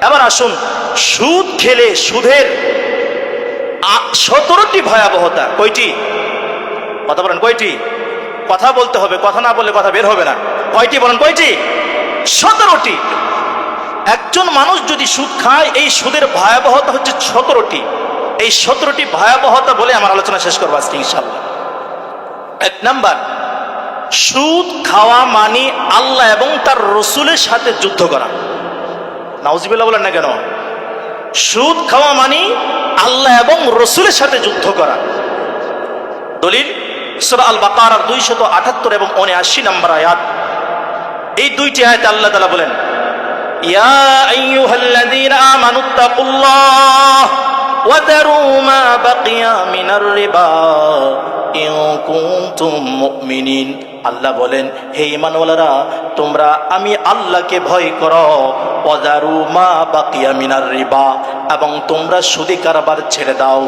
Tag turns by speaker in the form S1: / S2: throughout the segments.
S1: এবার আসুন, সুদ খেলে সুদের 17টি ভয়াবহতা। কয়টি? কথা বলেন, কয়টি? কথা বলতে হবে, কথা না বললে কথা বের হবে না। কয়টি বলেন, কয়টি? 17টি। একজন মানুষ যদি সুদ খায়, এই সুদের ভয়াবহতা হচ্ছে 17টি। এই 17টি ভয়াবহতা বলে আমার আলোচনা শেষ করবো আজকে ইনশাআল্লাহ। 1 নাম্বার, সুদ খাওয়া মানে আল্লাহ এবং তার রসুলের সাথে যুদ্ধ করা। নাউজুবিল্লাহ বলেন না কেন? সুদ খাওয়া মানে আল্লাহ এবং রসুলের সাথে যুদ্ধ করা। দলিল সূরা আল বাকারার 278 এবং 79 নম্বর আয়াত। এই দুইটি আয়াতে আল্লাহ তাআলা বলেন, ইয়া আইয়ুহাল্লাযীনা আমানুত্তাকুল্লাহ ওয়া দারু মা বাকিয়া মিনার রিবা ইন কুনতুম মুমিনিন। আল্লাহ বলেন, হে ঈমানওয়ালারা, তোমরা আমি আল্লাহকে ভয় করো, ওয়া দারু মা বাকিয়া মিনার রিবা, এবং তোমরা সুদী কারবার ছেড়ে দাও,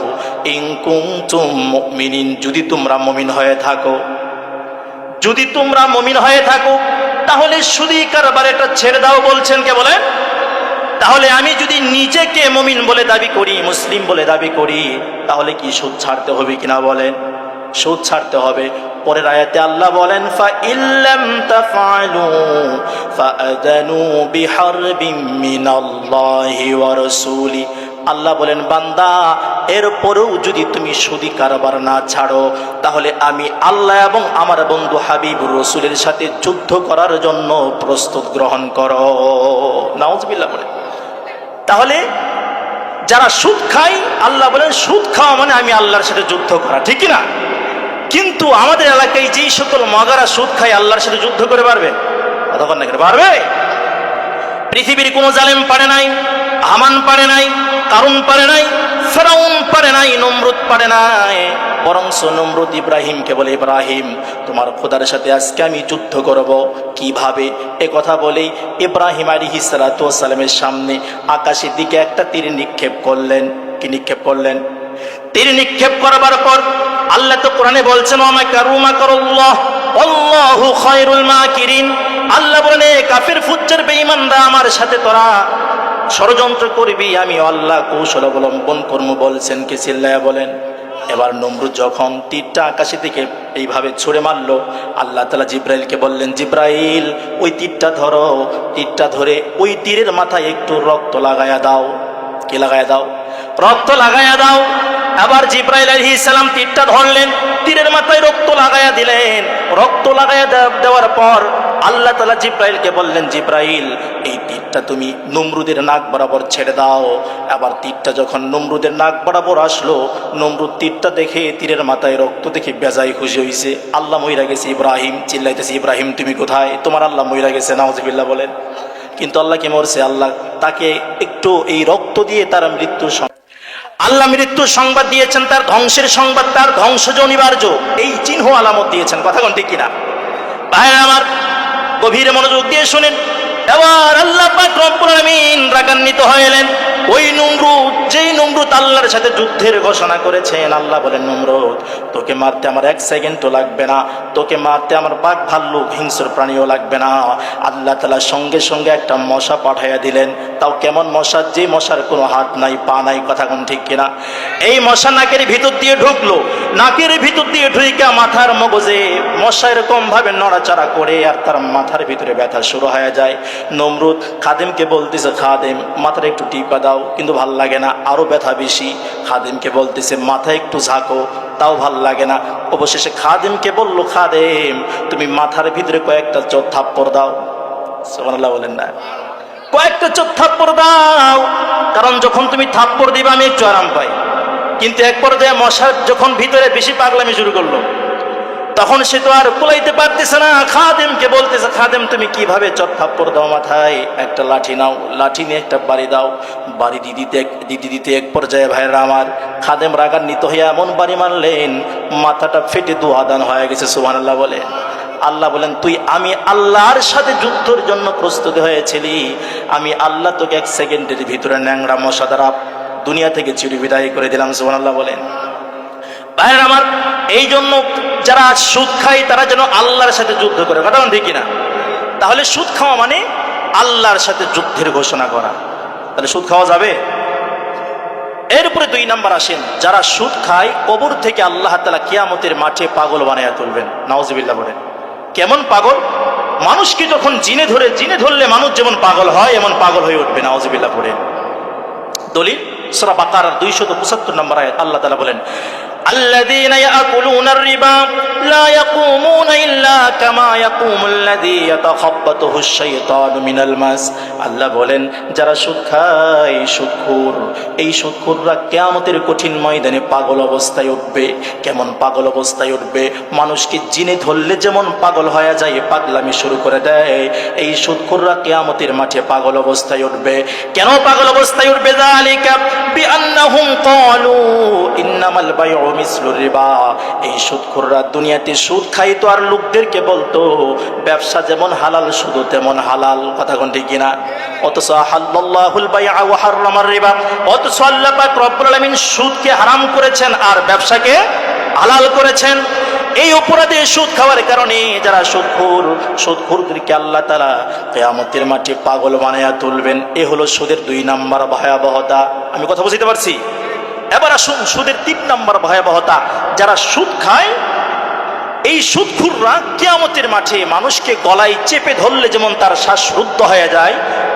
S1: ইন কুনতুম মুমিনিন, যদি তোমরা মুমিন হয়ে থাকো। যদি তোমরা মুমিন হয়ে থাকো তাহলে সুদী কারবার এটা ছেড়ে দাও বলছেন কে বলেন? তাহলে আমি যদি নিজেকে মুমিন বলে দাবি করি, মুসলিম বলে দাবি করি, তাহলে কি সুদ ছাড়তে হবে কিনা বলেন? সুদ ছাড়তে হবে। পরের আয়াতে আল্লাহ বলেন, ফা ইল্লাম তাফআলু ফাআযানু বিহারবিম মিনাল্লাহি ওয়া রাসূলি। আল্লাহ বলেন, বান্দা, এরপরেও যদি তুমি সুদী কারবার না ছাড়ো, তাহলে আমি আল্লাহ এবং আমার বন্ধু হাবিবুর রসুলের সাথে যুদ্ধ করার জন্য প্রস্তুত গ্রহণ করো। নাউজুবিল্লাহ বলেন। তাহলে যারা সুদ খায়, আল্লাহ বলেন সুদ খাওয়া মানে আমি আল্লাহর সাথে যুদ্ধ করা, ঠিক না? কিন্তু আমাদের এলাকায় যেই সকল মগারা সুদ খায়, আল্লাহর সাথে যুদ্ধ করে পারবে? কতক্ষণ না পারবে? পৃথিবীর কোনো জালেম পারে নাই, হামান পারে নাই, কারুন পারে নাই, ফেরাউন পারে নাই, নমরুদ পারে নাই। বরংস নমরুদ ইব্রাহিমকে বলে, ইব্রাহিম, তোমার খোদার সাথে আজকে আমি যুদ্ধ করব। কিভাবে? এ কথা বলেই ইব্রাহিম আলাইহিস সালাতু ওয়াস সালামের সামনে আকাশের দিকে একটা তীর নিক্ষেপ করলেন। কি নিক্ষেপ করলেন? তীর নিক্ষেপ করবার পর আল্লাহ তো কোরআনে বলছেন, ওয়া মাকারু মাকারুল্লাহ আল্লাহু খায়রুল মাকিরিন। আল্লাহ বলেন, কাফির ফুজ্জার বেঈমানরা আমার সাথে তোরা ষড়যন্ত্র করবি, আমি আল্লাহ কৌশল অবলম্বন করব বলছেন। কে চিল্লায়া বলেন? এবার নমরুদ যখন তীরটা আকাশে থেকে এইভাবে ছুঁড়ে মারলো, আল্লাহ তাআলা জিব্রাইলকে বললেন, জিব্রাইল, ওই তীরটা ধরো। তীরটা ধরে ওই তীরের মাথায় একটু রক্ত লাগায়া দাও। কি লাগায়া দাও? রক্ত লাগায়া দাও। আবার জিব্রাইল আলাইহিস সালাম তীরটা ধরলেন, তীরের মাথায় রক্ত লাগায়া দিলেন। রক্ত লাগায়া দেওয়ার পর আল্লাহ তাআলা জিব্রাইলকে বললেন, জিব্রাইল, এই তীরটা তুমি নমরুদের নাক বরাবর ছেড়ে দাও। আবার তীরটা যখন নমরুদের নাক বরাবর আসলো, নমরুদ তীরটা দেখে, তীরের মাথায় রক্ত দেখে বেজায় খুশি হয়েছে। আল্লাহ মইরা গেছে। ইব্রাহিম চিল্লাইতেছে, ইব্রাহিম তুমি কোথায়? তোমার আল্লাহ মইরা গেছে। নাউজুবিল্লাহ বলেন। কিন্তু আল্লাহ কি মরছে? আল্লাহ তাকে একটু এই রক্ত দিয়ে তার আল্লাহ মৃত্যুর সংবাদ দিয়েছেন, তার ধ্বংসের সংবাদ, তার ধ্বংস যে অনিবার্য, এই চিহ্ন আলামত দিয়েছেন। কথা কোন ঠিক কিনা? ভাইরা আমার, গভীর মনোযোগ দিয়ে শুনেন। এবার আল্লাহ পাক রব্বুল আলামিন রাগান্বিত হয়ে এলেন। ওই নমরুদ, যেই নমরুদ আল্লাহর সাথে যুদ্ধের ঘোষণা করেছেন, আল্লাহ বলেন, নমরুদ, তোকে মারতে আমার 1 সেকেন্ডও লাগবে না, তোকে মারতে আমার বাঘ ভাল্লুক হিংস্র প্রাণীও লাগবে না। আল্লাহ তাআলা সঙ্গে সঙ্গে একটা মশা পাঠাইয়া দিলেন। তাও কেমন মশা? যে মশার কোনো হাত নাই, পা নাই। কথা কোন ঠিক কিনা? এই মশা নাকের ভিতর দিয়ে ঢুকলো। নাকের ভিতর দিয়ে ঢুইকা মাথার মগজে মশা এরকম ভাবে নড়াচড়া করে, আর তার মাথার ভিতরে ব্যথা শুরু হয়ে যায়। নমরুদ খাদেমকে বলতেছে, খাদেম, মাথার একটু টিপা দাও। কিন্তু ভাল লাগে না, আরো ব্যথা বেশি। খাদেমকে বলতেছে, মাথায় একটু ঝাঁকো, তাও ভাল লাগে না। অবশেষে খাদেমকে বলল, খাদেম, তুমি মাথার ভিতরে কয়েকটা চোট থাপ্পড় দাও। সুবহানাল্লাহ বলেন না? কয়েকটা চোট থাপ্পড় দাও, কারণ যখন তুমি থাপ্পড় দিবা আমি একটু আরাম পাই। কিন্তু এক পর্যায়ে মশার যখন ভিতরে বেশি পাগলামি শুরু করলো, তখন সে তো আর কুলাইতে পারতেছে না। খাদেমকে বলতেছে, খাদেম, তুমি কিভাবে চট থাপ্পড় দাও মাথায়? একটা লাঠি নাও, লাঠি নিয়ে একটা বাড়ি দাও। বাড়ি দিতে দিতে এক পর্যায়ে ভাইরা আমার, খাদেম রাগান্বিত হইয়া এমন বাড়ি মারলেন, মাথাটা ফেটে দুহাদান হয়ে গেছে। সুবহানাল্লাহ বলে। আল্লাহ বলেন, তুই আমি আল্লাহর সাথে যুদ্ধের জন্য প্রস্তুত হয়েছিলি, আমি আল্লাহ তোকে 1 সেকেন্ডের ভিতরে ন্যাংরা মশা দ্বারা দুনিয়া থেকে চির বিদায় করে দিলাম। সুবহানাল্লাহ বলেন। ভাইরা আমার, এই জন্য যারা সুদ খায় তারা যেন আল্লাহর সাথে যুদ্ধ করে। কথা ঠিক কিনা? তাহলে সুদ খাওয়া মানে আল্লাহর সাথে যুদ্ধের ঘোষণা করা। তাহলে সুদ খাওয়া যাবে? এরপরে 2 নাম্বার আসেন, যারা সুদ খায় কবর থেকে আল্লাহ তাআলা কিয়ামতের মাঠে পাগল বানায়া তুলবেন। নাউজুবিল্লাহ বলেন। কেমন পাগল? মানুষকে যখন জিনে ধরলে মানুষ যেমন পাগল হয় এমন পাগল হয়ে উঠবে। নাউজুবিল্লাহ বলেন। দলিল সূরা বাকারার 275 নম্বর আয়াত, আল্লাহ তাআলা বলেন, আল্লাযীনা ইয়াকুলুনার রিবা লা ইয়াকুমুনা ইল্লা কামা ইয়াকুমুল লাযী ইয়াতাখাব্বাতুহুশ শাইতানু মিনাল মাস। আল্লাহ বলেন, যারা সুদ খায়, সুদখোর, এই সুদখোররা কিয়ামতের কঠিন ময়দানে পাগল অবস্থায় উঠবে। কেমন পাগল অবস্থায় উঠবে? মানুষকে জিনে ধরলে যেমন পাগল হয়ে যায়, পাগলামি শুরু করে দেয়, এই সুদখোররা কিয়ামতের মাঠে পাগল অবস্থায় উঠবে। কেন পাগল অবস্থায় উঠবে? যালিকা বিআন্নাহুম ক্বালু ইন্নামাল বাইউ মিসলুর রিবা। এই সুদখোররা দুনিয়াতে সুদ খাইতো আর লোকদেরকে বলতো ব্যবসা যেমন হালাল সুদও তেমন হালাল। কথা কোন ঠিক কিনা? অথচ আহাল্লাল্লাহুল বাইআ ওয়া হাররামার রিবা, অথচ আল্লাহ পাক রব্বুল আলামিন সুদকে হারাম করেছেন আর ব্যবসাকে হালাল করেছেন। এই অপরাধে সুদ খাওয়ার কারণে যারা সুদখোরদেরকে আল্লাহ তাআলা কিয়ামতের মাঠে পাগল বানায়া তুলবেন। এ হলো সুদের 2 নাম্বার ভয়াবহতা। আমি কথা বুঝতে পারছি? এবার আসুন সুদের 3 নাম্বার ভয়াবহতা। যারা সুদ খায়, এই সুদখোররা কিয়ামতের মাঠে মানুষকে গলায় চেপে ধরলে যেমন তার শ্বাস রুদ্ধ হয়ে যায়,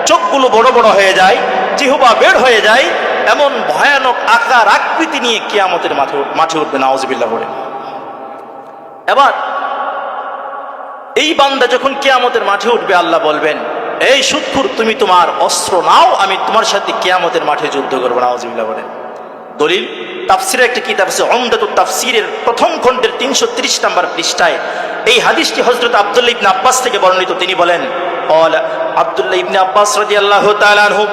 S1: চোখগুলো বড় বড় হয়ে যায়, জিহ্বা বের হয়ে যায়, এমন ভয়ানক আকার আকৃতি নিয়ে কিয়ামতের মাঠে উঠবে। নাউজুবিল্লাহ বলে। এবার এই বান্দা যখন কিয়ামতের মাঠে উঠবে, আল্লাহ বলবেন, এই সুদখোর, তুমি তোমার অস্ত্র নাও, আমি তোমার সাথে কিয়ামতের মাঠে যুদ্ধ করবো। নাউজুবিল্লাহ বলেন। দলিল তাফসিরের একটা কিতাব আছে, উমদাতুত তাফসিরের প্রথম খণ্ডের 330 নম্বর পৃষ্ঠায় এই হাদিসটি হযরত আব্দুল্লাহ ইবনে আব্বাস থেকে বর্ণিত। তিনি বলেন, আব্দুল্লাহ ইবনে আব্বাস রাদিয়াল্লাহু তাআলা আনহু,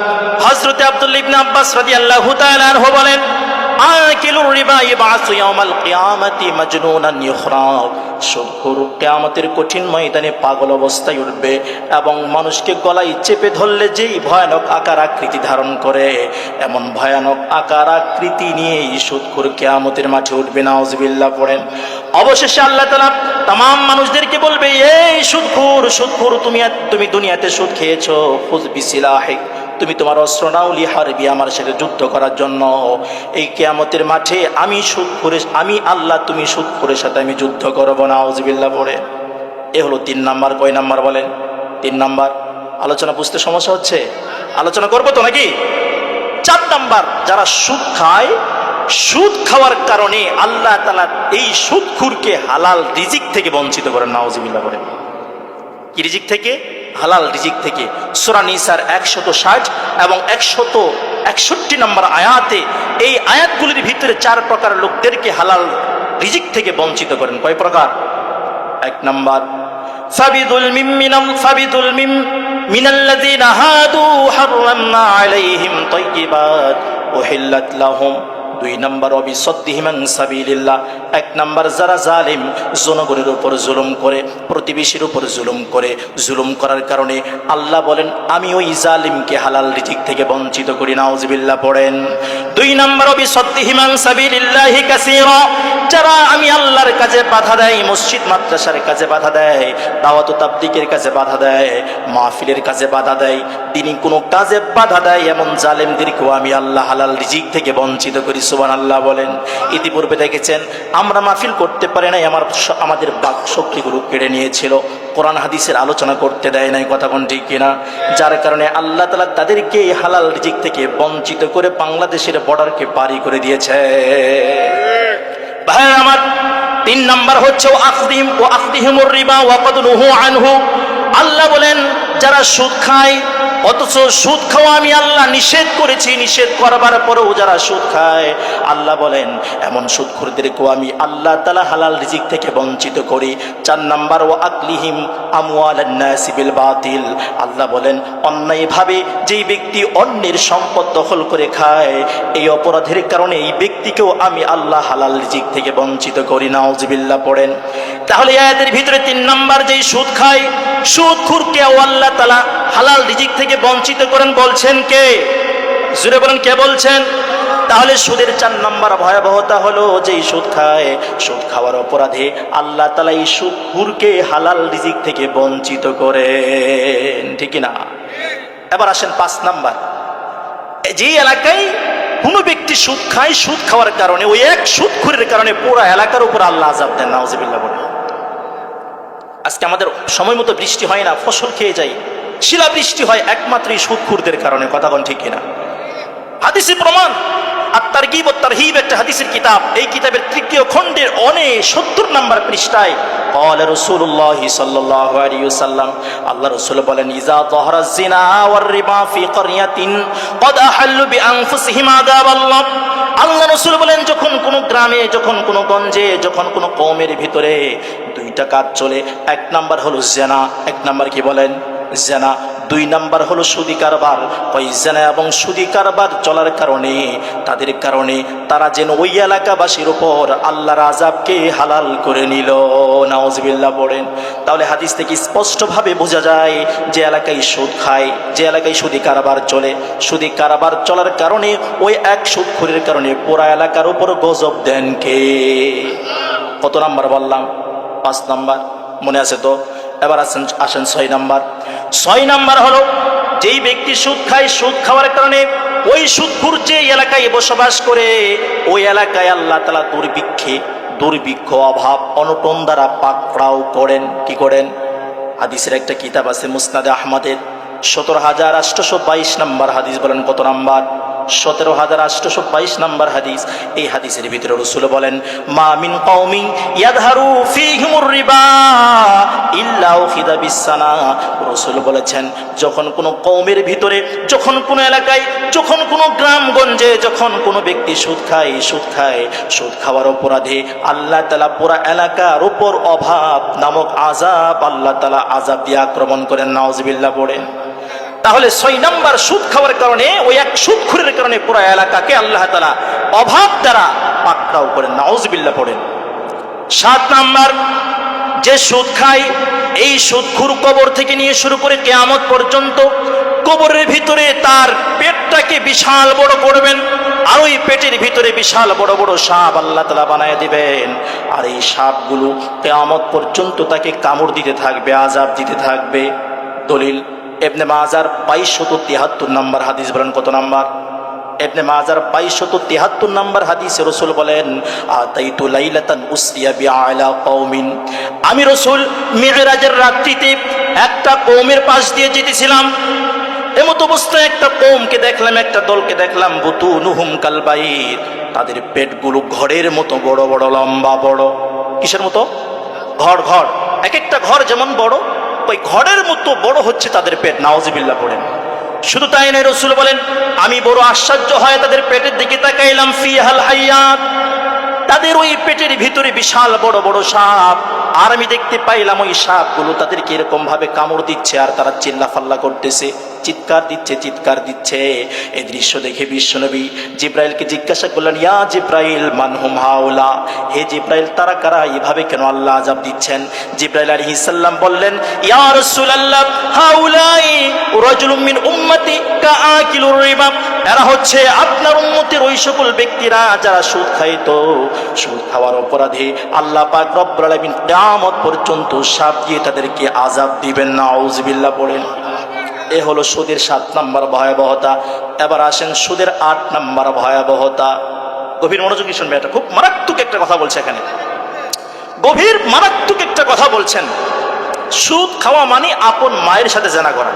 S1: হযরত আব্দুল্লাহ ইবনে আব্বাস রাদিয়াল্লাহু তাআলা আনহু বলেন, আকিলুর রিবা ইবাসু ইয়াউমাল কিয়ামাতি মাজনুনান ইখরাব। সুদখোর কিয়ামতের কঠিন ময়দানে পাগল অবস্থায় উঠবে এবং মানুষকে গলায় চেপে ধরলে যেই ভয়ানক আকার আকৃতি ধারণ করে, এমন ভয়ানক আকার আকৃতি নিয়ে সুদখোর কিয়ামতের মাঠে উঠবে। নাউজুবিল্লাহ পড়েন। অবশেষে আল্লাহ তাআলা तमाम মানুষদেরকে বলবে, এই সুদখোর, তুমি দুনিয়াতে সুদ খেয়েছো, খুয বিসিলাহিক, তুমি তোমার অস্ত্র নাও, লিহারবি, আমার সাথে যুদ্ধ করার জন্য। এই কিয়ামতের মাঠে আমি আল্লাহ, তুমি সুদখোরের সাথে আমি যুদ্ধ করব। নাউজুবিল্লাহ পড়ে। এ হলো 3 নাম্বার। কয় নাম্বার বলেন? 3 নাম্বার। আলোচনা বুঝতে সমস্যা হচ্ছে? আলোচনা করবো তো নাকি? 4 নাম্বার, যারা সুদ খায়, সুদ খাওয়ার কারণে আল্লাহ তাআলা এই সুদখোরকে হালাল রিজিক থেকে বঞ্চিত করেন। নাউজুবিল্লাহ পড়ে। কি রিজিক থেকে? হালাল রিজিক থেকে। সূরা নিসার 160 এবং 161 নম্বর আয়াতে, এই আয়াতগুলির ভিতরে 4 প্রকার লোকদেরকে হালাল রিজিক থেকে বঞ্চিত করেন। কয় প্রকার? 1 নাম্বার, ফাবিদুলমিম মিনাল্লাযীনা হাদু হাররামনা আলাইহিম তাইয়্যিবাত উহিল্লাত লাহুম। 2 নাম্বার, অবিসদ্দিহিম আন সাবিলিল্লাহ। 1 নাম্বার, যারা জালিম, জনগণের উপর জুলুম করে, প্রতিবেশীর উপর জুলুম করে, জুলুম করার কারণে আল্লাহ বলেন, আমি ওই জালিমকে হালাল রিজিক থেকে বঞ্চিত করি। নাউজুবিল্লাহ পড়েন। 2 নাম্বার, অবিসদ্দিহিম আন সাবিলিল্লাহি কাসীরা, যারা আমি আল্লাহর কাজে বাধা দেয়, মসজিদ মাদ্রাসার কাজে বাধা দেয়, দাওয়াত ও তাবলীগের কাজে বাধা দেয়, মাহফিলের কাজে বাধা দেয়, দিনী কোনো কাজে বাধা দেয়, এমন জালেমদেরকেও আমি আল্লাহ হালাল রিজিক থেকে বঞ্চিত করি। সুবহানাল্লাহ বলেন। ইতিপূর্বে দেখেছেন, আমরা মাহফিল করতে পারি নাই, আমাদের বাক শক্তিগুলো কেড়ে নিয়েছিল, কোরআন হাদিসের আলোচনা করতে দেয় নাই। কথা কোন ঠিক কিনা? যার কারণে আল্লাহ তাআলা তাদেরকে হালাল রিজিক থেকে বঞ্চিত করে বাংলাদেশের বর্ডারকে পারি করে দিয়েছে। ভাই আমার, 3 নাম্বার হচ্ছে আখদিহিমুর রিবা ওয়া ক্বাদ নুহু আনহু। আল্লাহ বলেন, যারা সুদ খায়, অথচ সুদ খাওয়া আমি আল্লাহ নিষেধ করেছি, নিষেধ করবার পরেও যারা সুদ খায়, আল্লাহ বলেন এমন সুদখোরদেরকেও আমি আল্লাহ তাআলা হালাল রিজিক থেকে বঞ্চিত করি। 4 নাম্বার, ওয়া আকলিহিম আমওয়ালান নাসি বিল বাতিল। আল্লাহ বলেন, অন্যায়ভাবে যেই ব্যক্তি অন্যের সম্পদ দখল করে খায়, এই অপরাধের কারণে এই ব্যক্তিকেও আমি আল্লাহ হালাল রিজিক থেকে বঞ্চিত করি। নাউজুবিল্লাহ পড়েন। তাহলে আয়াতের ভিতরে 3 নাম্বার, যেই সুদ খায়, সুদখোরকে আল্লাহ তাআলা হালাল রিজিক থেকে বঞ্চিত করেন। বলছেন কে? জোরে বলেন, কে বলছেন? তাহলে সুদের 4 নাম্বার ভয়াবহতা হলো, যেই সুদ খায়, সুদ খাওয়ার অপরাধে আল্লাহ তাআলা এই সুদখোরকে হালাল রিজিক থেকে বঞ্চিত করেন। ঠিক না? এবার আসেন 5 নাম্বার, যে এলাকায় কোনো ব্যক্তি সুদ খায়, সুদ খাওয়ার কারণে ওই এক সুদখোরের কারণে পুরো এলাকার উপর আল্লাহ আযাব দেন, নাউযুবিল্লাহ বলে। আজকে আমাদের সময় মতো বৃষ্টি হয় না, ফসল খেয়ে যাই, শিলা বৃষ্টি হয় একমাত্র এই সুদখোরদের কারণে। কথা কোন ঠিক কিনা? হাদিসে প্রমাণ। আত-তারগীব ওয়াত তারহীব একটা হাদিসের কিতাব, এই কিতাবের ৩য় খণ্ডের ৭০ নম্বর পৃষ্ঠায় قال رسول الله صلى الله عليه وسلم, আল্লাহ রাসূল বলেন, ইযা যাহারা যিনা ওয়ার রিবা ফি ক্বরিয়াতিন ক্বাদ আহাল্লু বিআনফুসিহিম আযাবাল্লাহ। আল্লাহ রাসূল বলেন, যখন কোনো গ্রামে, যখন কোনো গঞ্জে, যখন কোনো কওমের ভিতরে দুইটা কাজ চলে, এক নাম্বার হলো জিনা, এক নাম্বার কি বলেন? জিনা। ২ নাম্বার হলো সুদি কারবার। ওই জিনা এবং সুদি কারবার চলার কারণে, তাদের কারণে তারা যেন ওই এলাকাবাসীর উপর আল্লাহর আযাবকে হালাল করে নিল, নাউযুবিল্লাহ পড়েন। তাহলে হাদিস থেকে স্পষ্টভাবে বোঝা যায় যে এলাকায় সুদ খায়, যে এলাকায় সুদি কারবার চলে, সুদি কারবার চলার কারণে ওই এক সুদখোরের কারণে পুরা এলাকার উপর গজব দেন কে? কত নাম্বার বললাম? ৫ নাম্বার, মনে আছে তো? এবার আসেন ৬ নাম্বার। ৬ নাম্বার হলো, যেই ব্যক্তি সুদ খায়, সুদ খাওয়ার কারণে ওই সুদখোর যে এলাকায় বসবাস করে, ওই এলাকায় আল্লাহ তাআলা দুর্ভিক্ষ, অভাব, অনটন দ্বারা পাকড়াও করেন। কি করেন? হাদিসের একটা কিতাব আছে মুসনাদে আহমদের ১৭,৮২২ নাম্বার হাদিস। বলেন কত নাম্বার? ১৭,৮২২ নাম্বার হাদিস। এই হাদিসের ভিতরে রাসূল বলেন, মা মিন কওমিন ইয়াযহারু ফীহিমুর রিবা ইল্লা উখিযা বিসসানা। রাসূল বলেছেন, যখন কোনো কওমের ভিতরে, যখন কোনো এলাকায়, যখন কোনো গ্রামগঞ্জে, যখন কোনো ব্যক্তি সুদ খায়, সুদ খাওয়ার অপরাধে আল্লাহ তাআলা পুরা এলাকার উপর অভাব নামক আযাব, আল্লাহ তাআলা আযাব দিয়ে আক্রমণ করেন, নাউযুবিল্লাহ পড়েন। তাহলে ৬ নাম্বার, সুদ খাওয়ার কারণে, ওই এক সুদখোরের কারণে পুরো এলাকাকে আল্লাহ তাআলা অভাব দ্বারা পাকড়াও করেন, নাউযুবিল্লাহ পড়েন। ৭ নাম্বার, যে সুদ খায়, এই সুদখোর কবর থেকে নিয়ে শুরু করে কিয়ামত পর্যন্ত কবরের ভিতরে তার পেটটাকে বিশাল বড় করবেন, আর ওই পেটের ভিতরে বিশাল বড় বড় সাপ আল্লাহ তাআলা বানায় দিবেন, আর এই সাপগুলো কিয়ামত পর্যন্ত তাকে কামড় দিতে থাকবে, আযাব দিতে থাকবে। দলিল ইবনে মাজার ২২৭৩ নাম্বার হাদিস। বলেন কত নাম্বার? ইবনে মাজার ২২৭৩ নাম্বার হাদিসে রাসূল বলেন, আতাইতু লাইলাতান উসরিয়া বিআলা কওমিন, আমি রাসূল মিরাজের রাত্রিতে একটা কওমের পাশ দিয়ে যেতেছিলাম, এমত অবস্থায় একটা কওমকে দেখলাম, একটা দলকে দেখলাম, বুতুনুহুম কালবাইত, তাদের পেটগুলো ঘরের মতো বড় বড়, লম্বা বড়। কিসের মতো? ঘর। এক একটা ঘর যেমন বড়, ওই ঘরের মতো বড় হচ্ছে তাদের পেট, নাউযুবিল্লাহ পড়েন। শুধু তাই নয়, রাসূল বলেন, আমি বড় আশ্চর্য হয় তাদের পেটের দিকে তাকাইলাম, ফিহাল হায়াত, তাদের ওই পেটের ভিতরে বিশাল বড় বড় সাপ, আর আমি দেখতে পাইলাম ওই সাপগুলো তাদেরকে এরকম ভাবে কামড় দিচ্ছে, আর তারা চিল্লাফাল্লা করতেছে, চিৎকার দিচ্ছে। এই দৃশ্য দেখে বিশ্বনবী জিব্রাইলকে জিজ্ঞাসা করলেন, ইয়া জিব্রাইল মানহুম হাউলা, হে জিব্রাইল, তারা কারা? এভাবে কেন আল্লাহ আযাব দিচ্ছেন? জিব্রাইল আলাইহিস সালাম বললেন, ইয়া রাসূলুল্লাহ, হাউলাই রাজুলুম মিন উম্মতি কাআকিলুর রিবা, এরা হচ্ছে আপনার উম্মতের ওই সকল ব্যক্তিরা যারা সুদ খাইতো, সুদ খাওয়ার অপরাধে আল্লাহ পাক রব্বুল আলামিন কিয়ামত পর্যন্ত সাপ দিয়ে তাদেরকে আযাব দিবেন, নাউযুবিল্লাহ পড়েন। এ হলো সুদের ৭ নাম্বার ভয়াবহতা। এবার আসেন সুদের ৮ নাম্বার ভয়াবহতা। গভীর মনোযোগী শুনবে, এটা খুব মারাত্মক একটা কথা বলছে এখানে, গভীর মারাত্মক একটা কথা বলছেন। সুদ খাওয়া মানে আপন মায়ের সাথে জেনা করা।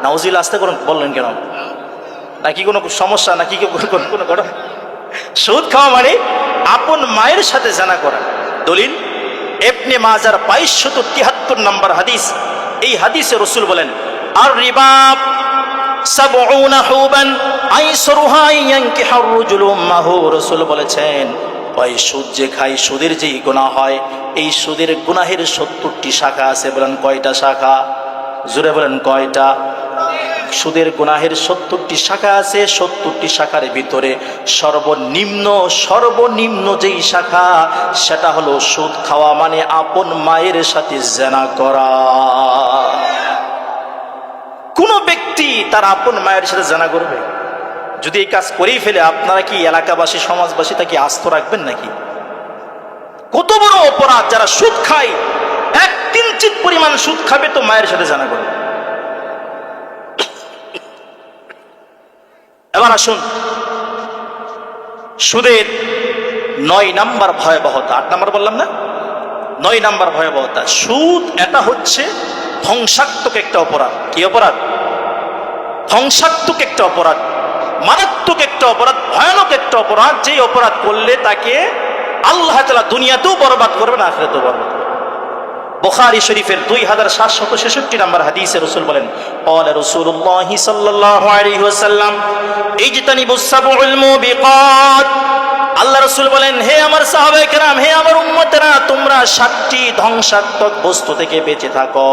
S1: নাউযুবিল্লাহ, আস্তে করুন, বললেন কেন? নাকি কোনো সমস্যা, নাকি কোনো ঘটনা? সুদ খাওয়া মানে আপন মায়ের সাথে জেনা করা। দলিল ইবনে মাজার ২২৭৩ নাম্বার হাদিস। এই হাদিসে রাসূল বলেন, আর রিবা ৭০ হুবান আইসরুহা ইয়ানকিহুর রাজুলু উম্মাহু। রাসূল বলেছেন, ওই সুদ যে খায়, সুদের যেই গুনাহ হয়, এই সুদের গুনাহের ৭০টি শাখা আছে। বলেন কয়টা শাখা? জোরে বলেন কয়টা? সুদের গুনাহের ৭০টি শাখা আছে। ৭০টি শাখার ভিতরে সর্বনিম্ন যেই শাখা, সেটা হলো সুদ খাওয়া মানে আপন মায়ের সাথে জিনা করা। কোন ব্যক্তি তার আপন মায়ের সাথে জিনা করবে, যদি এই কাজ করেই ফেলে, আপনারা কি এলাকাবাসী, সমাজবাসী তাকে আস্ত রাখবেন নাকি? কত বড় অপরাধ! যারা সুদ খায়, এক কিঞ্চিত পরিমাণ সুদ খাবে তো মায়ের সাথে জিনা করবে। এবার আসুন সুদের 9 নাম্বার ভয়াবহতা, 8 নাম্বার বললাম না, 9 নাম্বার ভয়াবহতা। সুদ এটা হচ্ছে ধ্বংসাত্মক একটা অপরাধ। কি অপরাধ? ধ্বংসাত্মক একটা অপরাধ, মারাত্মক একটা অপরাধ, ভয়ানক একটা অপরাধ। যে অপরাধ করলে তাকে আল্লাহ তাআলা দুনিয়াতেও বরবাদ করবেন, আখিরাতেও বরবাদ করবেন। বুখারী শরীফের 2766 নম্বর হাদিসে রাসূল বলেন, ক্বালা রাসূলুল্লাহ সাল্লাল্লাহু আলাইহি ওয়াসাল্লাম ইজতানিবুস সাবউল মুবিকাত। আল্লাহ রাসূল বলেন, হে আমার সাহাবায়ে কেরাম, হে আমার উম্মতেরা, তোমরা 7টি ধ্বংসাত্মক বস্তু থেকে বেঁচে থাকো,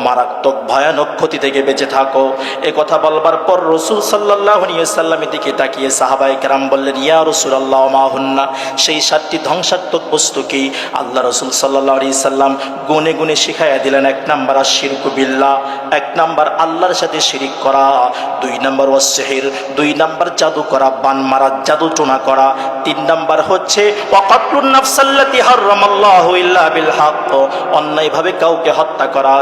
S1: মারাত্মক ভয়ানক ক্ষতি থেকে বেঁচে থাকো। এ কথা বলবার পর রাসূল সাল্লাল্লাহু আলাইহি ওয়াসাল্লামের দিকে তাকিয়ে সাহাবায়ে কেরাম বললেন, ইয়া রাসূলুল্লাহ মা হুন্না, সেই 7টি ধ্বংসাত্মক বস্তু কি? আল্লাহ রাসূল সাল্লাল্লাহু আলাইহি সাল্লাম গুনে গুনে শিখাইয়া দিলেন। 1 নাম্বার আশিরকু বিল্লাহ, 1 নাম্বার আল্লাহর সাথে শিরিক করা। 2 নাম্বার ওয়াসসিহির, 2 নাম্বার জাদু করা, বান মারা, জাদু টোনা করা। 3 নাম্বার হচ্ছে ওয়াকাতলুন নাফসাল্লাতী হারামাল্লাহু ইল্লা বিল হক, অন্যায়ভাবে কাউকে হত্যা করা।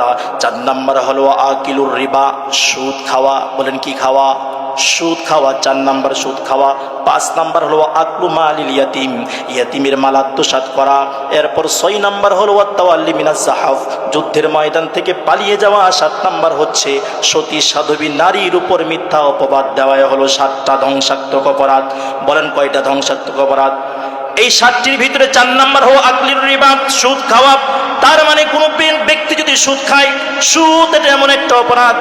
S1: 4 নাম্বার হলো আকিলুর রিবা, সুদ খাওয়া। বলেন কি খাওয়া? সুদ খাওয়া। 4 নাম্বার সুদ খাওয়া। 5 নাম্বার হলো আকলু মালিল ইয়াতিম, ইয়াতিমের মাল আত্মসাৎ করা। এরপর 6 নাম্বার হলো ওয়াতাওয়াল্লি মিনাজ জাহাফ, যুদ্ধের ময়দান থেকে পালিয়ে যাওয়া। 7 নাম্বার হচ্ছে সতী সাধবী নারীর উপর মিথ্যা অপবাদ দেওয়া। হলো 7টা ধ্বংসাত্মক অপরাধ। বলেন কয়টা ধ্বংসাত্মক অপরাধ? এই 7টির ভিতরে 4 নাম্বার হলো আকলির রিবা, সুদ খাওয়া। তার মানে কোনো ব্যক্তি যদি সুদ খায়, সুদ এটা এমন একটা অপরাধ,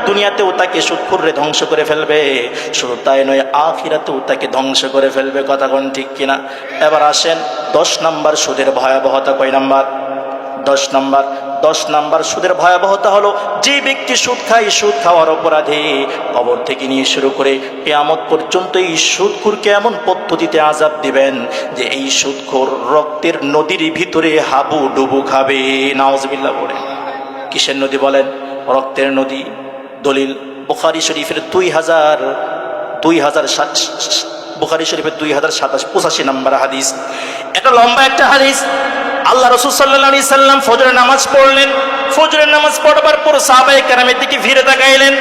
S1: দুনিয়াতেও তাকে সুদখোররে ধ্বংস করে ফেলবে। শুধু তাই নয়, আখিরাতেও তাকে ধ্বংস করে ফেলবে। কথা কোন ঠিক কিনা? এবার আসেন 10 নাম্বার সুদের ভয়াবহতা। কয় নাম্বার? 10 নাম্বার। 10 নাম্বার সুদের ভয়াবহতা হলো, যে ব্যক্তি সুদ খায়, সুদ খাওয়ার অপরাধে কবর থেকে নিয়ে শুরু করে কিয়ামত পর্যন্ত এই সুদখোরকে এমন পদ্ধতিতে আযাব দিবেন যে এই সুদখোর রক্তের নদীর ভিতরে হাবুডুবু খাবে। নাউজুবিল্লাহ বলেন। কিসের নদী বলেন? রক্তের নদী। দলিল বুখারী শরীফের 2085 নম্বর হাদিস। এটা লম্বা একটা হাদিস। আল্লাহ রাসূল সাল্লাল্লাহু আলাইহি সাল্লাম ফজরের নামাজ পড়লেন। ফজরের নামাজ পড়বার পর সাহাবায়ে কেরামের দিকে ফিরে তাকাইলেন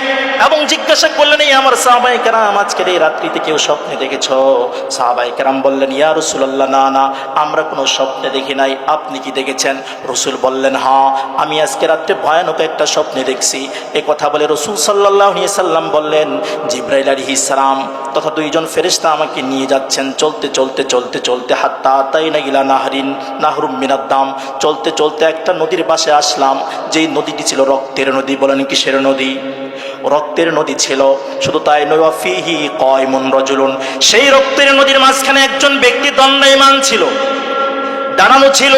S1: এবং জিজ্ঞাসা করলেন, এই আমার সাহাবায়ে কেরাম, আজকের এই রাত্রিতে কেউ স্বপ্নে দেখেছ? সাহাবায়ে কেরাম বললেন, ইয়া রাসূলুল্লাহ, না না, আমরা কোনো স্বপ্নে দেখি নাই। আপনি কি দেখেছেন? রাসূল বললেন, হ্যাঁ, আমি আজকে রাত্রে ভয়ানক একটা স্বপ্নে দেখছি। এ কথা বলে রাসূল সাল্লাল্লাহু আলাইহি সাল্লাম বললেন, জিবরাইল আলাইহিস সালাম তথা 2 জন ফেরেশতা আমাকে নিয়ে যাচ্ছেন। চলতে চলতে চলতে চলতে হাত্তা আতাইনা ইলা নাহরুম মিনাদ দাম, চলতে চলতে একটা নদীর পাশে আসলাম, যেই নদীটি ছিল রক্তের নদী। বলেন কিসের নদী? রক্তের নদী ছিল। শুধু তাই নয়, ফিহি কায়মুন রাজুলুন, সেই রক্তের নদীর মাঝখানে একজন ব্যক্তি দণ্ডায়মান ছিল, দাঁড়ানো ছিল।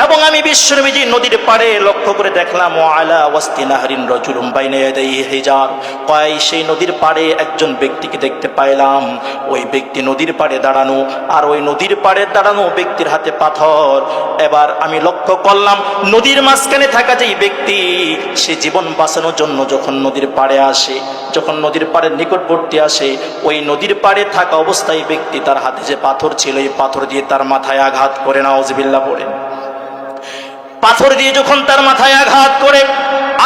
S1: এবং আমি বিশ্বনবীজি নদীর পাড়ে লক্ষ্য করে দেখলাম, ওয়ালা ওয়াসতি নাহরিন রাজুলুম বাইনা ইয়াদাইহি হিজার, কয় সেই নদীর পাড়ে একজন ব্যক্তিকে দেখতে পাইলাম। ওই ব্যক্তি নদীর পাড়ে দাঁড়ানো, আর ওই নদীর পাড়ে দাঁড়ানো ব্যক্তির হাতে পাথর। এবার আমি লক্ষ্য করলাম, নদীর মাঝখানে থাকা যেই ব্যক্তি, সে জীবন বাঁচানোর জন্য যখন নদীর পাড়ে আসে, যখন নদীর পাড়ের নিকটবর্তী আসে, ওই নদীর পাড়ে থাকা অবস্থায় ব্যক্তি তার হাতে যে পাথর ছিল, এই পাথর দিয়ে তার মাথায় আঘাত করে। নাউজুবিল্লাহ পড়েন। পাথর দিয়ে যখন তার মাথায় আঘাত করে,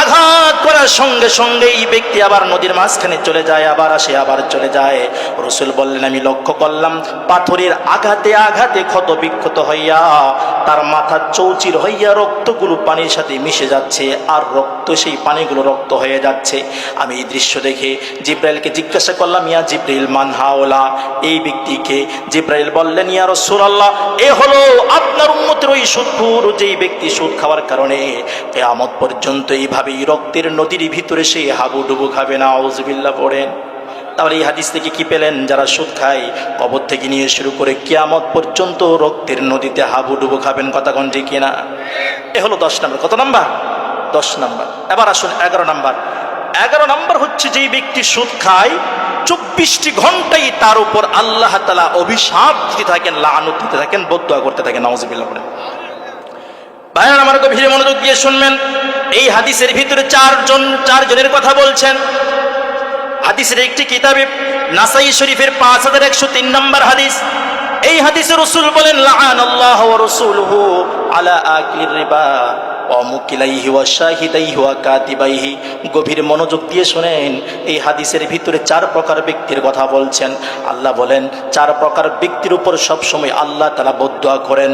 S1: আঘাত করার সঙ্গে সঙ্গে এই ব্যক্তি আবার নদীর মাঝখানে চলে যায়, আবার আসে, আবার চলে যায়। রাসূল বললেন, আমি লক্ষ্য করলাম পাথরের আঘাতে আঘাতে ক্ষত বিক্ষত হইয়া তার মাথা চৌচির হইয়া রক্তগুলো পানির সাথে মিশে যাচ্ছে, আর রক্ত সেই পানিগুলো রক্ত হয়ে যাচ্ছে। আমি এই দৃশ্য দেখে জিবরাইলকে জিজ্ঞাসা করলাম, ইয়া জিবরিল মান হাওলা, এই ব্যক্তিকে? জিবরাইল বললেন, ইয়া রাসূলুল্লাহ, এ হলো আপনার উম্মতের ওই সুদখোর, যেই ব্যক্তি সুদ খাওয়ার কারণে কিয়ামত পর্যন্ত এইভাবেই রক্তের নদীর ভিতরে সে হাবুডুবু খাবে। নাউজুবিল্লাহ পড়েন। তাহলে এই হাদিস থেকে কি পেলেন? যারা সুদ খায়, কবর থেকে নিয়ে শুরু করে কিয়ামত পর্যন্ত রক্তের নদীতে হাবুডুবু খাবেন। কথা কোন ঠিক কিনা? এ হলো 10 নম্বর। কত নাম্বার? 10 নম্বর। এবার আসুন 11 নম্বর। 11 নম্বর হচ্ছে, যেই ব্যক্তি সুদ খায় 24টি ঘন্টাই তার উপর আল্লাহ তাআলা অভিশাপ দিতে থাকেন, লানত দিতে থাকেন, বদদুয়া করতে থাকেন। নাউজুবিল্লাহ পড়েন। ভাইরা আমার গভীর মনোযোগ দিয়ে শুনবেন। এই হাদিসের ভিতরে 4 জনের কথা বলছেন। হাদিসের একটি কিতাবে নাসাই শরীফের 5103 নম্বর হাদিস। এই হাদিসে রাসূল বলেন, লাআনাল্লাহু ওয়া রাসূলুহু আলা আকিলির রিবা মুকিলাইহি ওয়া শাহিদাইহি ওয়া কাতিবাইহি। গভীর মনোযোগ দিয়ে শুনেন, এই হাদিসের ভিতরে 4 প্রকার ব্যক্তির কথা বলছেন। আল্লাহ বলেন 4 প্রকার ব্যক্তির উপর সবসময় আল্লাহ তাআলা বদদুয়া করেন।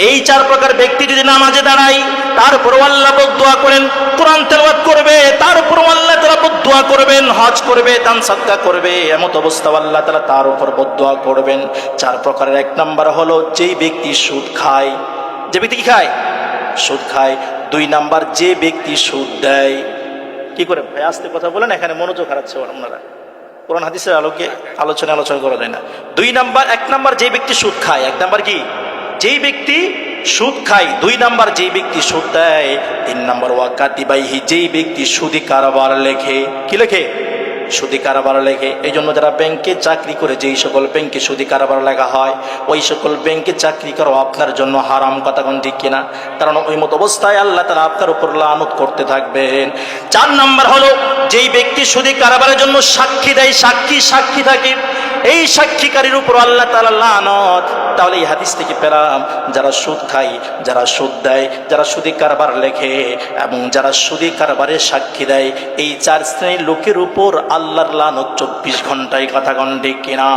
S1: এই 4 প্রকার ব্যক্তি যদি নামাজে দাঁড়ায় তারপরও আল্লাহ বদদুয়া করেন, কোরআন তেলাওয়াত করবে তারপরও আল্লাহ তাআলা বদদুয়া করবেন, হজ করবে, দান সাদকা করবে, এমত অবস্থা আল্লাহ তাআলা তার উপর বদদুয়া করবেন। 4 প্রকারের 1 নাম্বার হলো যেই ব্যক্তি সুদ খায়। যে ব্যক্তি কি খায়? সুদ খায়। 2 নাম্বার যে ব্যক্তি সুদ দেয়। কি করে ভাই আস্তে কথা বলেন, এখানে মনোযোগ হারাচ্ছে আপনারা, কোরআন হাদিসের আলোকে আলোচনা করা যায় না। 2 নাম্বার, 1 নাম্বার যে ব্যক্তি সুদ খায়, 1 নাম্বার কি? যেই ব্যক্তি সুদ খায়। 2 নাম্বার যেই ব্যক্তি সুদ দেয়। 3 নাম্বার ওয়া কাতিবাইহি, যেই ব্যক্তি সুদি কারবার লেখে। কি লেখে? সুদি কারবার লেখে। এই জন্য যারা ব্যাংকে চাকরি করে, যেই সকল ব্যাংকে সুদি কারবার লেখা হয়, ওই সকল ব্যাংকে চাকরি করা আপনার জন্য হারাম, কথা কোন ঠিক কিনা? কারণ ওই মত অবস্থায় আল্লাহ তাআলা আপনার উপর লানত করতে থাকবেন। 4 নাম্বার হলো যেই ব্যক্তি সুদি কারবারের জন্য সাক্ষী দেয়, সাক্ষী থাকে, এই সাক্ষীকারীর উপর আল্লাহ তাআলা লানত। তাহলে এই হাদিস থেকে পেলাম যারা সুদ খায়, যারা সুদ দেয়, যারা সুদি কারবার লেখে এবং যারা সুদি কারবারে সাক্ষী দেয়, এই 4 শ্রেণীর লোকের উপর আল্লাহর লানত 24 ঘন্টায়, কথা কোন ঠিক কিনা?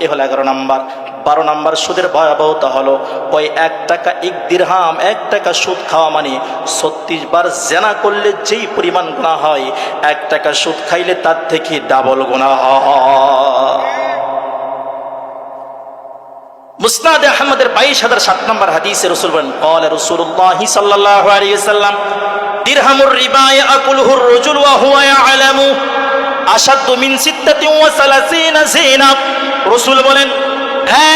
S1: এ হলো 11 নাম্বার। 12 নাম্বার সুদের ভয়াবহতা হলো ওই 1 টাকা 1 দিরহাম, 1 টাকা সুদ খাওয়া মানে 36 বার জেনা করলে যেই পরিমাণ গুনাহ হয়, 1 টাকা সুদ খাইলে তার থেকে ডাবল গুনাহ হয়। মুসনাদে আহমদের 22,007 নম্বর হাদিসে রাসূল বলেন, ক্বালা রাসূলুল্লাহ সাল্লাল্লাহু আলাইহি ওয়াসাল্লাম, দিরহামুর রিবা ইয়াকুলুহু আর-রাজুল ওয়া হুয়া ইয়ালামু আশাদ্দু মিন 36 জিনা। রাসূল বলেন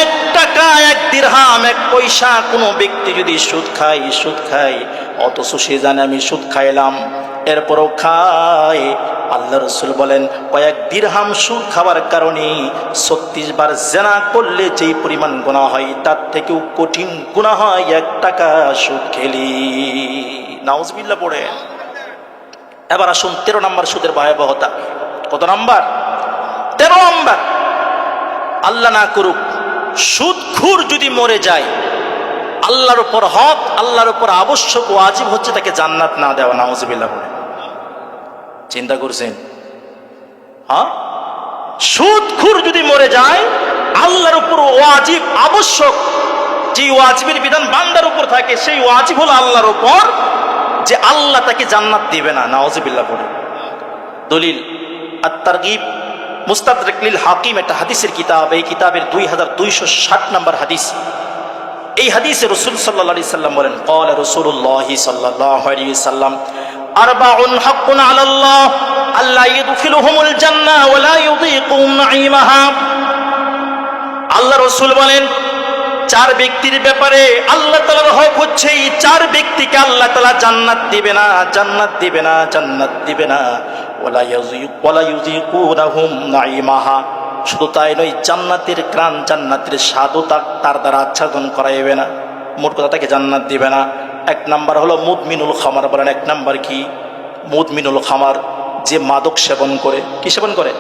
S1: 1 টাকা 1 দিরহাম 1 পয়সা কোনো ব্যক্তি যদি সুদ খায় অথচ সে জানে আমি সুদ খাইলাম, এরপরও খায়, আল্লাহ রাসূল বলেন কয়েক দিরহাম সুদ খাওয়ার কারণে 36 বার জিনা করলে যেই পরিমাণ গুনাহ হয় তার থেকেও কঠিন গুনাহ হয় 1 টাকা সুদ খেলি। নাউজুবিল্লাহ পড়ে। এবার আসুন 13 নম্বর সুদের ভয়াবহতা। কত নম্বর? 13 নম্বর। আল্লাহ না করুক সুদখোর যদি মরে যায়, আল্লাহর উপর হক, আল্লাহর উপর আবশ্যক ওয়াজিব হচ্ছে তাকে জান্নাত না দেওয়া। নাউজুবিল্লাহ পড়ে। চিন্তা করছেন? হ্যাঁ, সুদখোর যদি মরে যায়, আল্লাহর উপর ওয়াজিব আবশ্যক, যে ওয়াজিবের বিধান বান্দার উপর থাকে, সেই ওয়াজিব হলো আল্লাহর উপর যে আল্লাহ তাকে জান্নাত দিবে না। নাউজুবিল্লাহ পড়ে। দলিল আত-তারগীব মুস্তাদরাক লিল হাকিম, একটা হাদিসের কিতাব, এই কিতাবের 2260 নম্বর হাদিস। এই হাদিসে রাসূল সাল্লাল্লাহু আলাইহি সাল্লাম বলেন, ক্বালা রাসূলুল্লাহ সাল্লাল্লাহু আলাইহি সাল্লাম, আরবাউন হাক্কুন আলাল্লাহ আল্লা ইদখিলুহুমুল জান্নাহ ওয়া লা ইউযীকুহুম নাঈমাহা। আল্লাহ রাসূল বলেন 4 ব্যক্তির ব্যাপারে আল্লাহ তাআলার হক হচ্ছে এই 4 ব্যক্তিকে আল্লাহ তাআলা জান্নাত দিবে না ওয়ালা ইউযীকুনাহুম নাঈমাহা। শুধু তাই নয়, জান্নাতের গ্রান, জান্নাতের স্বাদও তার দ্বারা আচ্ছাদন করাইবে না। মোট কথা তাকে জান্নাত দিবে না। 1 নাম্বার হলো মুদমিনুল খামার। বলেন 1 নাম্বার কি? মুদমিনুল খামার, যে মাদক সেবন করে। কি সেবন করে?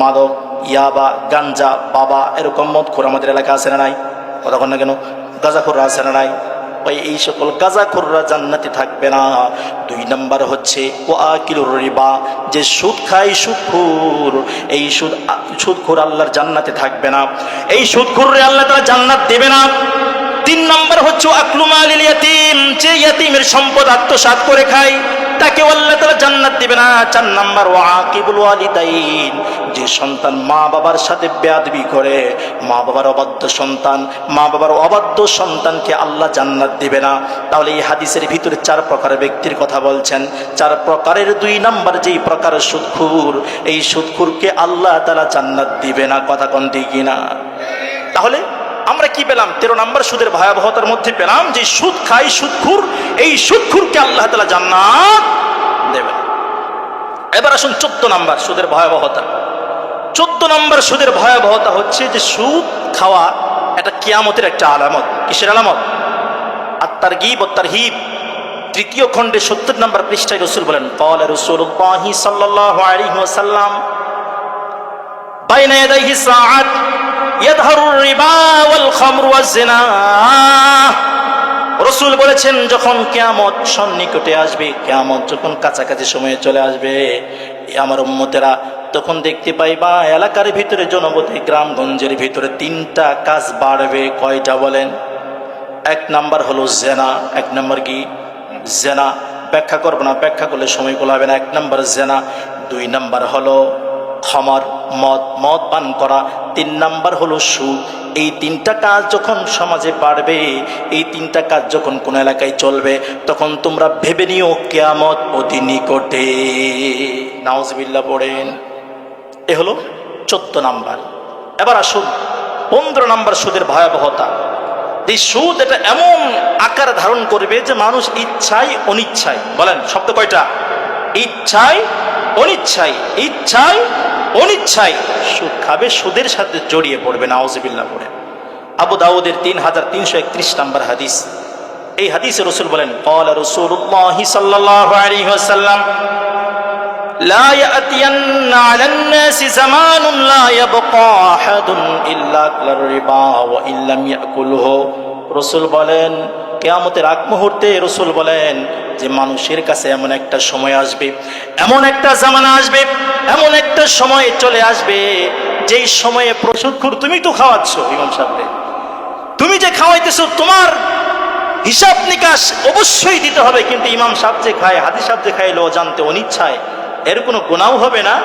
S1: মাদক, ইয়াবা, গাঞ্জা, বাবা, এরকম মদখোর আমাদের এলাকা আছে না নাই? কথা বল না কেন? গাঁজাখোররা আছে না নাই? ভাই এই সকল গাঁজাখোররা জান্নাতে থাকবে না। 2 নাম্বার হচ্ছে ওয়াকিলুর রিবা, যে সুদ খায়, সুদখোর, এই সুদখোর আল্লাহর জান্নাতে থাকবে না, এই সুদখোররে আল্লাহ তাআলা জান্নাত দেবে না। 3 নাম্বার হচ্ছে আকলু মালিল ইয়াতীম, যে ইয়াতীমের সম্পদ আত্মসাৎ করে খায়, তাকে আল্লাহ তাআলা জান্নাত দিবে না। 4 নাম্বার ওয়াকিবুল ওয়ালিদাইন, যে সন্তান মা বাবার সাথে বেয়াদবি করে, মা বাবার অবাধ্য সন্তানকে আল্লাহ জান্নাত দিবে না। তাহলে এই হাদিসের ভিতরে 4 প্রকার ব্যক্তির কথা বলছেন। 4 প্রকারের 2 নাম্বার যেই প্রকার সুদখোর, এই সুদখোরকে আল্লাহ তাআলা জান্নাত দিবে না। কথা কোন ঠিক কিনা? তাহলে আমরা কি পেলাম? 13 নম্বর সুদের ভয়াবহতার মধ্যে পেলাম যে সুদ খায় সুদখোর, এই সুদখোরকে আল্লাহ তাআলা জান্নাত দেবে না। এবার আসুন 14 নম্বর সুদের ভয়াবহতা। 14 নম্বর সুদের ভয়াবহতা হচ্ছে যে সুদ খাওয়া এটা কিয়ামতের একটা আলামত। কিসের আলামত? আত-তারগীব ওয়াত তারহিব 3য় খণ্ডে 70 নম্বর পৃষ্ঠায় রাসূল বলেন, ক্বালা রাসূলুল্লাহ সাল্লাল্লাহু আলাইহি ওয়াসাল্লাম, বাইনা ইয়াদাইহি সাআত ইয়াদহারুর রিবা ওয়াল খামরু ওয়াজ জিনা রসুল বলেছেন যখন কিয়ামত সন্নিকটে আসবে, কিয়ামত যখন কাছাকাছি সময়ে চলে আসবে, আমার উম্মতেরা তখন দেখতে পাইবা এলাকার ভিতরে, জনপদে, গ্রামগঞ্জের ভিতরে তিনটা কাজ বাড়বে। কয়টা বলেন? এক নাম্বার হলো জেনা। এক নাম্বার কি? জেনা। ব্যাখ্যা করবো না, ব্যাখ্যা করলে সময় কোলাবে না। এক নাম্বার জেনা। দুই নাম্বার হলো খামার, মদ পান করা। তিন নাম্বার হলো সুদ। এই তিনটা কাজ যখন সমাজে বাড়বে, এই তিনটা কাজ যখন কোন এলাকায় চলবে, তখন তোমরা ভেবে নিও কিয়ামত অতি নিকটে। নাউজুবিল্লাহ পড়েন। এ হলো 14 নাম্বার। এবার আসুন 15 নাম্বার সুদের ভয়াবহতা। এই সুদ এটা এমন আকার ধারণ করবে যে মানুষ ইচ্ছায় অনিচ্ছায়, বলেন শব্দ কয়টা? ইচ্ছায় অনিচ্ছায়, ইচ্ছায় অনিচ্ছায় সুদ খাবে, সুদের সাথে জড়িয়ে পড়বে। নাউজুবিল্লাহ পড়ে। আবু দাউদের 3331 নাম্বার হাদিস। এই হাদিসে রাসূল বলেন, ক্বালা রাসূলুল্লাহ সাল্লাল্লাহু আলাইহি ওয়াসাল্লাম, লা ইয়াতিয়ান্না আলান নাসি জামানুন লা ইয়াবকা আহাদুন ইল্লা আকালার রিবা ওয়া ইল্লাম ইয়াকুলহু। রাসূল বলেন কিয়ামতের আগ মুহূর্তে রাসূল বলেন যে মানুষের কাছে এমন একটা সময় আসবে, এমন একটা জামানা আসবে, এমন একটা সময় চলে আসবে, যেই সময়ে প্রসুদখোর তুমি তো খাওয়াচ্ছ, ইমাম সাহেব তুমি যে খাওয়াইতেছো, তোমার হিসাব নিকাশ অবশ্যই দিতে হবে, কিন্তু ইমাম সাহেব যে খায়, হাদিস সাহেব যে খাইলো জানতে অনিচ্ছায়, এর কোনো গুনাহ হবে না,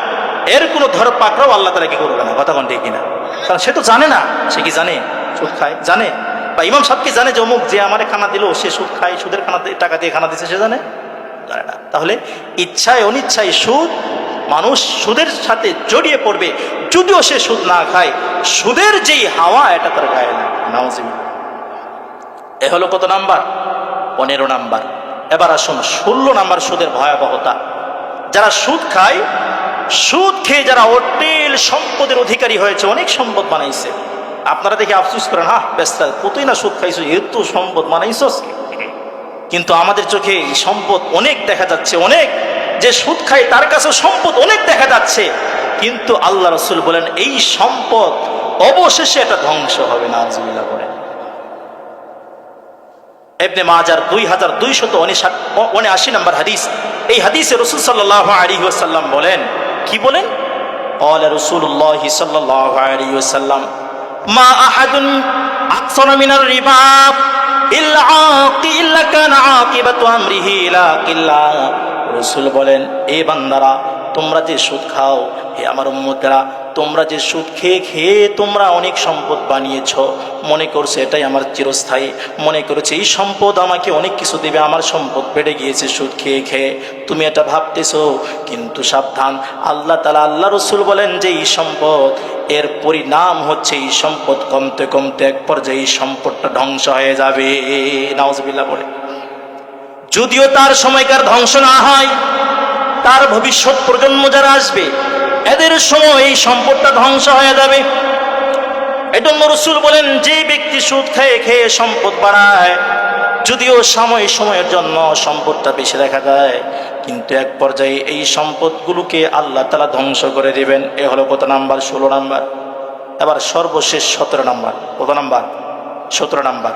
S1: এর কোনো ধর পাকড়াও আল্লাহ তাআলা কি করবে না। কথা কোন ঠিক কিনা? কারণ সে তো জানে না। সে কি জানে সুদ খায়? জানে? বা ইমাম সাহেব কি জানে যে অমুক যে আমারে খানা দিল সে সুদ খায়, সুদের খানা টাকা দিয়ে খানা দিচ্ছে, সে জানে? জানে না। তাহলে ইচ্ছায় অনিচ্ছায় সুদ, মানুষ সুদের সাথে জড়িয়ে পড়বে। যদিও সে সুদ না খায়, সুদের যেই হাওয়া এটা তার গায়ে না। নাউজুবিল্লাহ। এ হলো কত নাম্বার? 15 নাম্বার। এবার আসুন 16 নাম্বার সুদের ভয়াবহতা। যারা সুদ খায়, সুদ খেয়ে যারা অটেল সম্পদের অধিকারী হয়েছে, অনেক সম্পদ বানাইছে, আপনারা দেখে আফসোস করেন, ব্যস্ত কতই না সুদ খাইছো, এত সম্পদ বানাইছস। কিন্তু আমাদের চোখে সম্পদ অনেক দেখা যাচ্ছে, অনেক যে সুদ খায় তার কাছে সম্পদ অনেক দেখা যাচ্ছে, কিন্তু আল্লাহ রাসূল বলেন এই সম্পদ অবশেষে এটা ধ্বংস হবে। নাউজুবিল্লাহ বলেন। ইবনে মাজার 2279 নম্বর হাদিস। এই হাদিসে রাসূল সাল্লাল্লাহু আলাইহি ওয়াসাল্লাম বলেন, কি বলেন? ক্বালা রাসূলুল্লাহ সাল্লাল্লাহু আলাইহি ওয়াসাল্লাম, মা আহাদুন আকসারা মিনার রিবা ইল্লা কানা আকিবাতু আমরিহি ইলা কিল্লা। রাসূল বলেন, এ বান্দারা, তোমরা যে সুদ খাও, হে আমার উম্মতেরা, তোমরা যে সুদ খেয়ে খেয়ে তোমরা অনেক সম্পদ বানিয়েছ, মনে করছো এটাই আমার চিরস্থায়ী, মনে করেছে এই সম্পদ আমাকে অনেক কিছু দেবে, আমার সম্পদ বেড়ে গিয়েছে সুদ খেয়ে খেয়ে, তুমি এটা ভাবতেছো। কিন্তু সাবধান, আল্লাহ তাআলা, আল্লাহ রাসূল বলেন যে এই সম্পদ, এর পরিণাম হচ্ছে এই সম্পদ কমতে কমতে এক পর্যায়ে এই সম্পদটা ধ্বংস হয়ে যাবে। নাউজুবিল্লাহ বলে। যদিও তার সময়কার ধ্বংস না হয়, তার ভবিষ্যৎ প্রজন্ম যারা আসবে এদের সময় এই সম্পদটা ধ্বংস হয়ে যাবে। এজন্য রাসূল বলেন, যে ব্যক্তি সুদ খেয়ে খেয়ে সম্পদ বাড়ায়, যদিও সময়ের জন্য সম্পদটা বেশি দেখা যায়, কিন্তু এক পর্যায়ে এই সম্পদগুলোকে আল্লাহ তাআলা ধ্বংস করে দিবেন। এ হলো কত নাম্বার? 16 নাম্বার। এবার সর্বশেষ 17 নাম্বার। কত নাম্বার? 17 নাম্বার।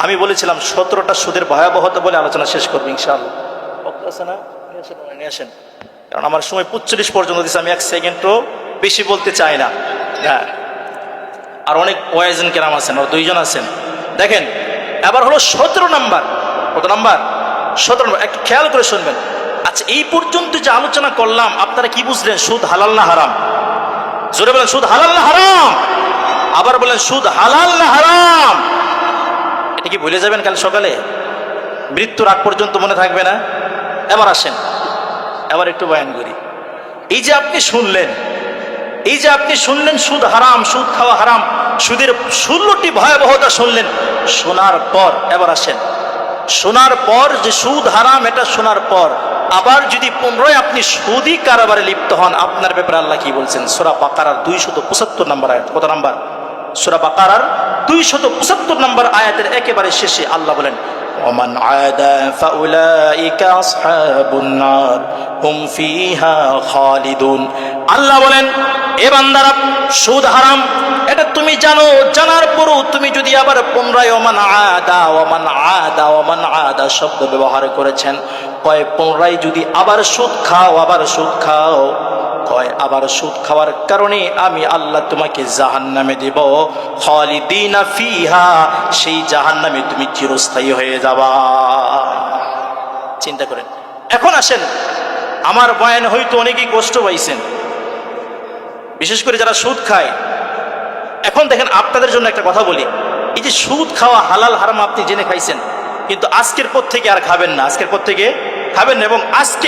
S1: আমি বলেছিলাম 17টা সুদের ভয়াবহতা বলে আলোচনা শেষ করবো ইনশাআল্লাহ। আছে না? নিয়ে আসেন, কারণ আমার সময় 45 পর্যন্ত দিচ্ছে, আমি 1 সেকেন্ডও বেশি বলতে চাই না। হ্যাঁ, আর অনেক ওয়াইজন কেরাম আছেন, আর 2 জন আছেন। দেখেন, এবার হলো 17 নাম্বার। কত নাম্বার? 17 নাম্বার। একটু খেয়াল করে শুনবেন। আচ্ছা, এই পর্যন্ত যে আলোচনা করলাম, আপনারা কি বুঝলেন? সুদ হালাল না হারাম? জোরে বলেন, সুদ হালাল না হারাম? আবার বলেন, সুদ হালাল না হারাম? এটা কি ভুলে যাবেন কাল সকালে? মৃত্যুর আগ পর্যন্ত মনে থাকবে না? এবার আসেন, এবার একটু বয়ান করি। এই যে আপনি শুনলেন, সুদ হারাম, সুদ খাওয়া হারাম, সুদের 16টি ভয়াবহতা শুনলেন। শোনার পর এবার আসেন, শোনার পর যে সুদ হারাম, এটা শোনার পর আবার যদি পুনরায় আপনি সুদি কারবারে লিপ্ত হন, আপনার ব্যাপারে আল্লাহ কি বলছেন? সূরা বাকারার 275 নম্বর আয়াত। কত নাম্বার? সূরা বাকারার 275 নম্বর আয়াতের একেবারে শেষে আল্লাহ বলেন, ওমান আদা ফাউলাইকা আসহাবুন নার হুম ফিহা খালিদুন। আল্লাহ বলেন, এ বান্দারা, সুদ হারাম এটা তুমি জানো, জানার পরও তুমি যদি আবার পুনরায় ওমান আদা ওমান আদা ওমান আদা শব্দ ব্যবহার করেছেন, কয় পুনরায় যদি আবার সুদ খাও, আবার সুদ খাও, কয় আবার সুদ খাওয়ার কারণে আমি আল্লাহ তোমাকে জাহান্নামে দেব, খালিদিনা ফিহা, সেই জাহান্নামে তুমি চিরস্থায়ী হয়ে যাবা। চিন্তা করেন। এখন আসেন, আমার বয়ান হয়তো অনেকেই কষ্ট পাইছেন, বিশেষ করে যারা সুদ খায়। এখন দেখেন, আপনাদের জন্য একটা কথা বলি, এই যে সুদ খাওয়া হালাল হারাম আপনি জেনে খাইছেন, কিন্তু আজকের পর থেকে আর খাবেন না, আজকের পর থেকে খাবেন না। এবং আজকে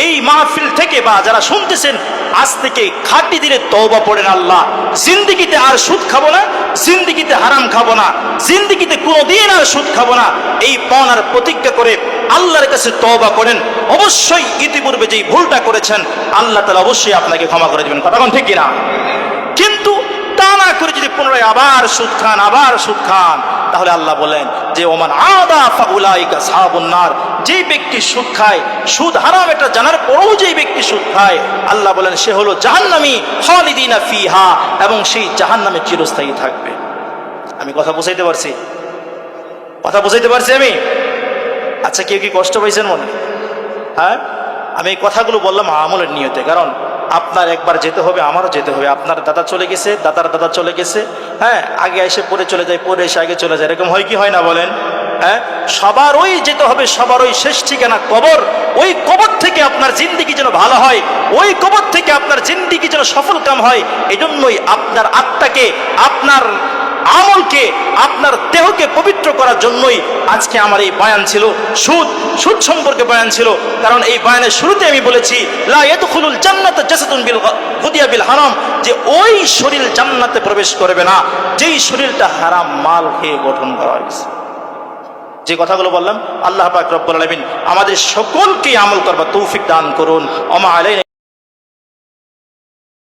S1: এই মাহফিল থেকে বা যারা শুনতেছেন, আজ থেকে খাঁটি দিলে তওবা পড়েন, আল্লাহ জিন্দেগিতে আর সুদ খাবো না, জিন্দেগিতে হারাম খাবো না, জিন্দেগিতে কোনোদিন আর সুদ খাবো না, এই পণার প্রতিজ্ঞা করে আল্লাহর কাছে তওবা করেন। অবশ্যই ইতিপূর্বে যেই ভুলটা করেছেন আল্লাহ তাআলা অবশ্যই আপনাকে ক্ষমা করে দিবেন। কথা কোন ঠিক কিনা? কিন্তু তা না করে যদি পুনরায় আবার সুদ খান, আবার সুদ খান, তাহলে আল্লাহ বলেন যে ওমান আদা ফাউলাইকা আসহাবুন নার, যেই ব্যক্তি সুদ খায়, সুদ হারাম এটা জানার পরেও যেই ব্যক্তি সুদ খায়, আল্লাহ বলেন সে হলো জাহান্নামী, খালিদিনা ফিহা, এবং সেই জাহান্নামে চিরস্থায়ী থাকবে। আমি কথা বুঝাইতে পারছি? কথা বুঝাইতে পারছি আমি? আচ্ছা, কেউ কি কষ্ট পাইছেন মনে? হ্যাঁ, আমি এই কথাগুলো বললাম আমলের নিয়তে, কারণ আপনার একবার যেতে হবে, আমারও যেতে হবে। আপনার দাদা চলে গেছে, দাদার দাদা চলে গেছে, হ্যাঁ, আগে এসে পরে চলে যায়, পরে এসে আগে চলে যায়, এরকম হয় কি হয় না বলেন? হ্যাঁ, সবার ওই যেতে হবে, সবার ওই শেষ ঠিকানা কবর। ওই কবর থেকে আপনার জিন্দেগি যেন ভালো হয়, ওই কবর থেকে আপনার জিন্দেগি যেন সফল কাম হয়, এই জন্যই আপনার আত্মাকে, আপনার আমলকে, আপনার দেহকে পবিত্র করার জন্যই আজকে আমার এই বয়ান ছিল। সুদ সম্পর্কে বয়ান ছিল, কারণ এই বয়ানের শুরুতে আমি বলেছি লা ইয়াদখুলুল জান্নাতা জাসাদুন গুদিয়া বিল হারাম, যে ওই শরীর জান্নাতে প্রবেশ করবে না যেই শরীরটা হারাম মাল খেয়ে গঠন করা হয়েছে। যে কথাগুলো বললাম, আল্লাহ পাক রব্বুল আলামিন আমাদের সকলকে আমল করবার তৌফিক দান করুন। ওমা আলাইনা।